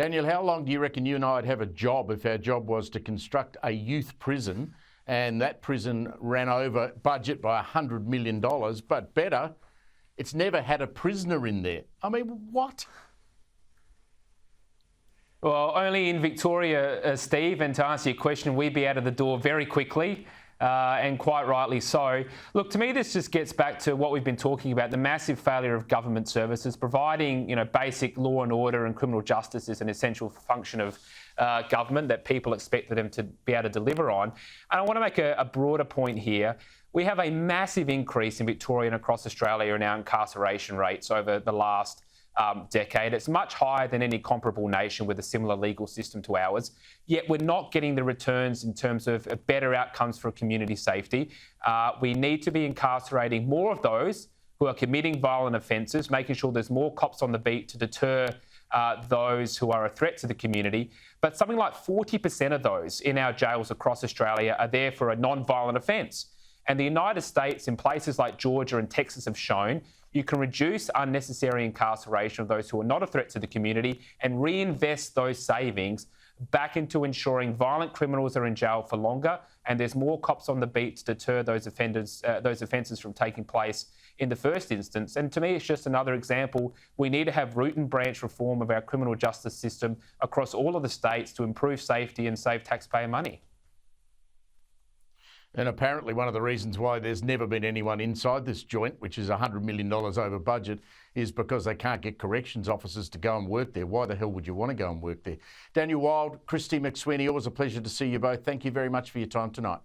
Daniel, how long do you reckon you and I would have a job if our job was to construct a youth prison and that prison ran over budget by $100 million, but better, it's never had a prisoner in there? I mean, what? Well, only in Victoria, Steve, and to answer your question, we'd be out of the door very quickly. And quite rightly so. Look, to me, this just gets back to what we've been talking about, the massive failure of government services. Providing, basic law and order and criminal justice is an essential function of government that people expect them to be able to deliver on. And I want to make a broader point here. We have a massive increase in Victoria and across Australia in our incarceration rates over the last decade. It's much higher than any comparable nation with a similar legal system to ours, yet we're not getting the returns in terms of better outcomes for community safety. We need to be incarcerating more of those who are committing violent offences, making sure there's more cops on the beat to deter those who are a threat to the community. But something like 40% of those in our jails across Australia are there for a non-violent offence. And the United States, in places like Georgia and Texas, have shown you can reduce unnecessary incarceration of those who are not a threat to the community and reinvest those savings back into ensuring violent criminals are in jail for longer and there's more cops on the beat to deter those offences from taking place in the first instance. And to me, it's just another example. We need to have root and branch reform of our criminal justice system across all of the states to improve safety and save taxpayer money. And apparently one of the reasons why there's never been anyone inside this joint, which is $100 million over budget, is because they can't get corrections officers to go and work there. Why the hell would you want to go and work there? Daniel Wild, Christy McSweeney, always a pleasure to see you both. Thank you very much for your time tonight.